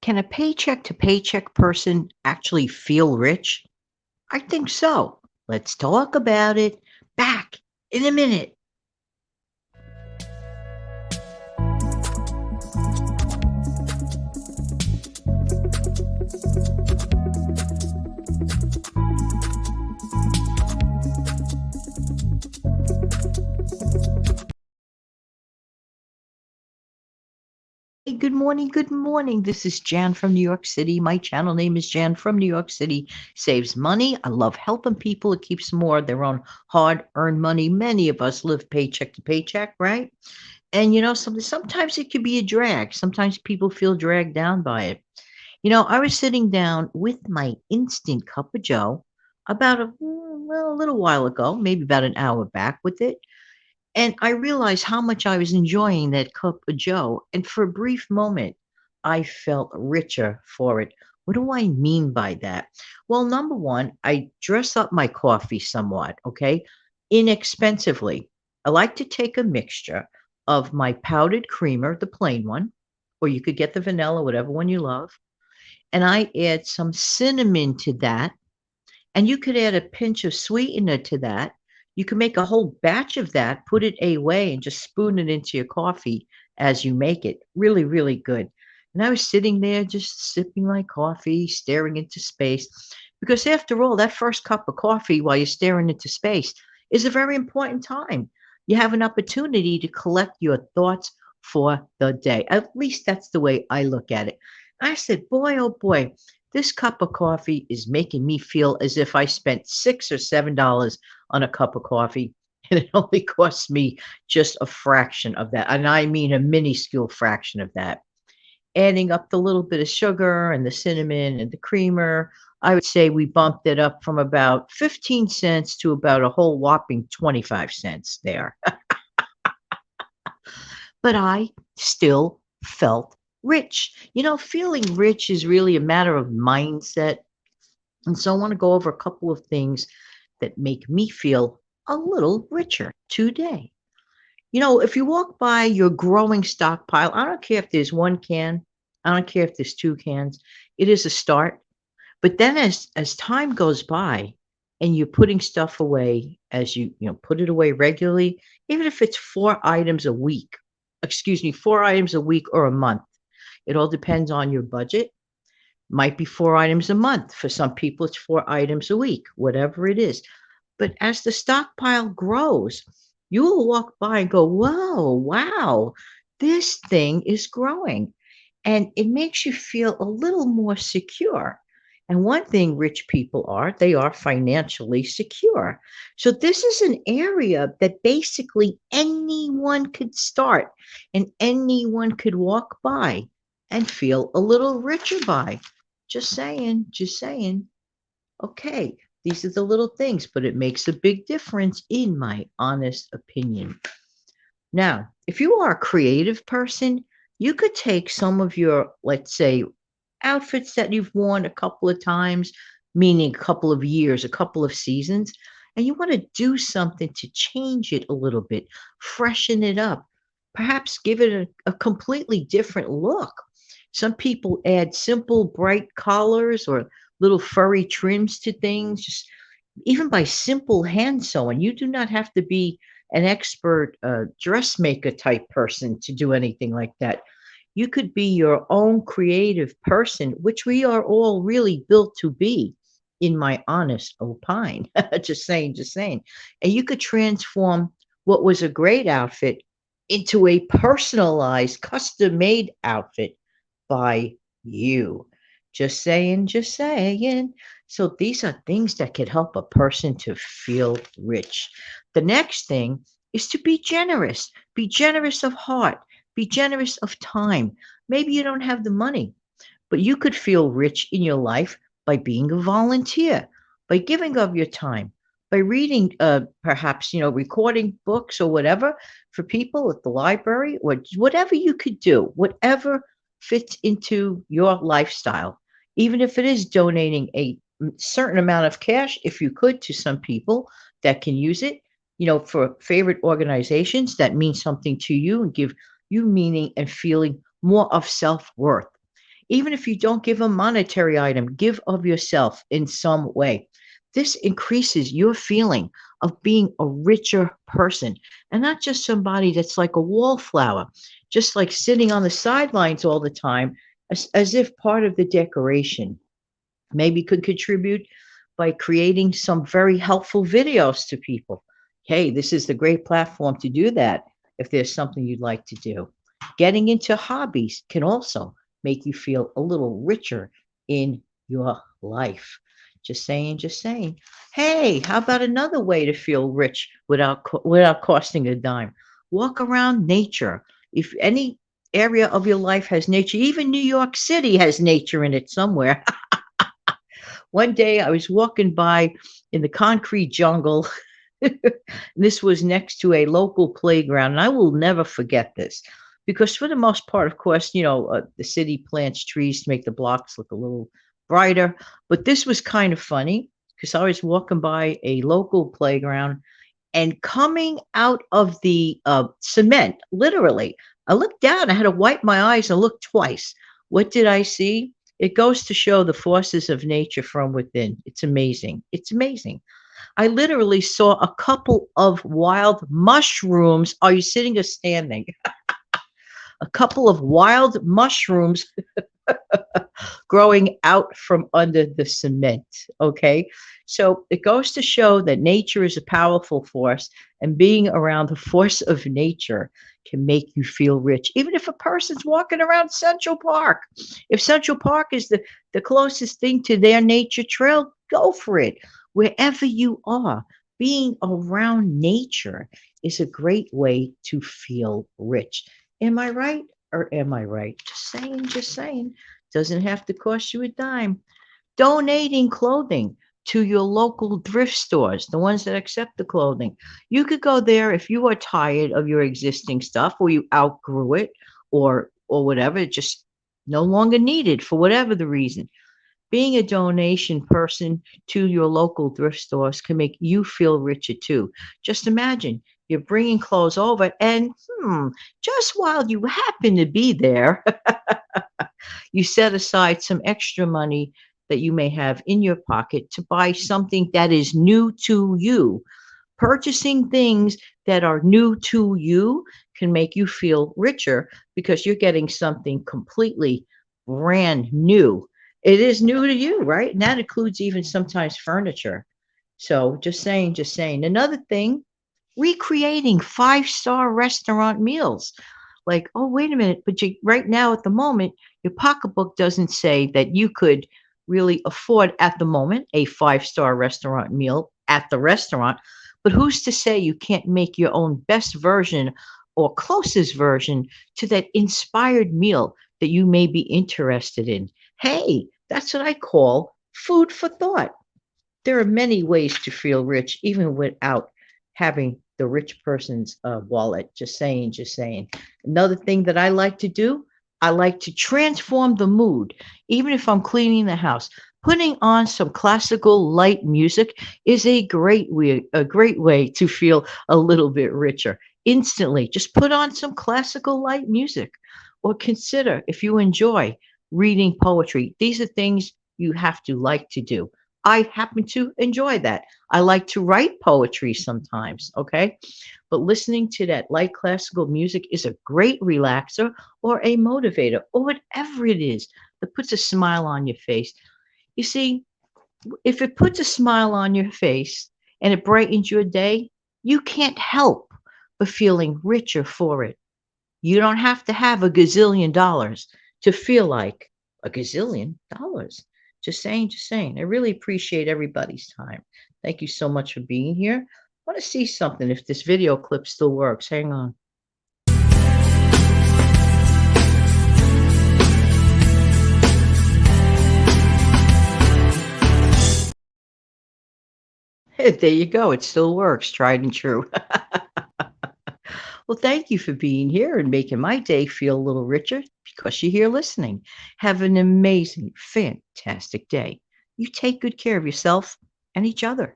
Can a paycheck to paycheck person actually feel rich? I think so. Let's talk about it. Back in a minute. Hey, good morning. Good morning. This is Jan from New York City. My channel name is Jan from New York City. Saves money. I love helping people. It keeps more of their own hard earned money. Many of us live paycheck to paycheck, right? And sometimes it can be a drag. Sometimes people feel dragged down by it. I was sitting down with my instant cup of Joe about a little while ago, maybe about an hour back with it. And I realized how much I was enjoying that cup of Joe. And for a brief moment, I felt richer for it. What do I mean by that? Well, number one, I dress up my coffee somewhat, okay? Inexpensively. I like to take a mixture of my powdered creamer, the plain one, or you could get the vanilla, whatever one you love. And I add some cinnamon to that, and you could add a pinch of sweetener to that. You can make a whole batch of that, put it away, and just spoon it into your coffee as you make it. Really, really good. And I was sitting there just sipping my coffee, staring into space. Because after all, that first cup of coffee while you're staring into space is a very important time. You have an opportunity to collect your thoughts for the day. At least that's the way I look at it. I said, boy, oh boy, this cup of coffee is making me feel as if I spent $6 or $7 on a cup of coffee, and it only costs me just a fraction of that. And I mean a minuscule fraction of that. Adding up the little bit of sugar and the cinnamon and the creamer, I would say we bumped it up from about 15 cents to about a whole whopping 25 cents there. But I still felt rich. Feeling rich is really a matter of mindset. And so I want to go over a couple of things that make me feel a little richer today. If you walk by your growing stockpile, I don't care if there's one can, I don't care if there's two cans, it is a start. But then as time goes by and you're putting stuff away as you put it away regularly, even if it's 4 items a week, excuse me, 4 items a week or a month, it all depends on your budget. Might be 4 items a month. For some people, it's 4 items a week, whatever it is. But as the stockpile grows, you will walk by and go, whoa, wow, this thing is growing. And it makes you feel a little more secure. And one thing rich people are, they are financially secure. So this is an area that basically anyone could start and anyone could walk by and feel a little richer by. Just saying, just saying. Okay, these are the little things, but it makes a big difference in my honest opinion. Now, if you are a creative person, you could take some of your, let's say, outfits that you've worn a couple of times, meaning a couple of years, a couple of seasons, and you want to do something to change it a little bit, freshen it up, perhaps give it a completely different look. Some people add simple, bright collars or little furry trims to things, just even by simple hand sewing. You do not have to be an expert dressmaker type person to do anything like that. You could be your own creative person, which we are all really built to be, in my honest opine. Just saying, just saying. And you could transform what was a great outfit into a personalized, custom made outfit by you. Just saying, just saying. So these are things that could help a person to feel rich. The next thing is to be generous. Be generous of heart. Be generous of time. Maybe you don't have the money, but you could feel rich in your life by being a volunteer, by giving of your time, by reading, perhaps, recording books or whatever for people at the library, or whatever you could do, whatever fits into your lifestyle. Even if it is donating a certain amount of cash, if you could, to some people that can use it, for favorite organizations that mean something to you and give you meaning and feeling more of self worth. Even if you don't give a monetary item, give of yourself in some way. This increases your feeling of being a richer person and not just somebody that's like a wallflower, just like sitting on the sidelines all the time as if part of the decoration. Maybe could contribute by creating some very helpful videos to people. Hey, this is the great platform to do that if there's something you'd like to do. Getting into hobbies can also make you feel a little richer in your life. Just saying, just saying. Hey, how about another way to feel rich without costing a dime? Walk around nature. If any area of your life has nature, even New York City has nature in it somewhere. One day I was walking by in the concrete jungle. This was next to a local playground, and I will never forget this because, for the most part, of course, the city plants trees to make the blocks look a little brighter. But this was kind of funny because I was walking by a local playground and coming out of the cement, literally, I looked down. I had to wipe my eyes and look twice. What did I see? It goes to show the forces of nature from within. It's amazing. It's amazing. I literally saw a couple of wild mushrooms. Are you sitting or standing? A couple of wild mushrooms growing out from under the cement. Okay. So it goes to show that nature is a powerful force, and being around the force of nature can make you feel rich. Even if a person's walking around Central Park, if Central Park is the closest thing to their nature trail, go for it. Wherever you are, being around nature is a great way to feel rich. Am I right or am I right? Just saying, just saying. Doesn't have to cost you a dime. Donating clothing to your local thrift stores, the ones that accept the clothing. You could go there if you are tired of your existing stuff or you outgrew it or whatever, just no longer needed for whatever the reason. Being a donation person to your local thrift stores can make you feel richer too. Just imagine you're bringing clothes over and just while you happen to be there, you set aside some extra money that you may have in your pocket to buy something that is new to you. Purchasing things that are new to you can make you feel richer because you're getting something completely brand new. It is new to you, right? And that includes even sometimes furniture. So just saying, just saying. Another thing, recreating five-star restaurant meals. Like, oh, wait a minute, but right now at the moment, your pocketbook doesn't say that you could really afford at the moment a five-star restaurant meal at the restaurant. But who's to say you can't make your own best version or closest version to that inspired meal that you may be interested in? Hey, that's what I call food for thought. There are many ways to feel rich, even without having the rich person's wallet. Just saying, just saying. Another thing that I like to do, I like to transform the mood, even if I'm cleaning the house. Putting on some classical light music is a great way to feel a little bit richer. Instantly, just put on some classical light music, or consider if you enjoy reading poetry. These are things you have to like to do. I happen to enjoy that. I like to write poetry sometimes, okay? But listening to that light classical music is a great relaxer or a motivator or whatever it is that puts a smile on your face. You see, if it puts a smile on your face and it brightens your day, you can't help but feeling richer for it. You don't have to have a gazillion dollars to feel like a gazillion dollars. Just saying, just saying. I really appreciate everybody's time. Thank you so much for being here. I want to see something if this video clip still works. Hang on. Hey, there you go. It still works. Tried and true. Well, thank you for being here and making my day feel a little richer because you're here listening. Have an amazing, fantastic day. You take good care of yourself and each other.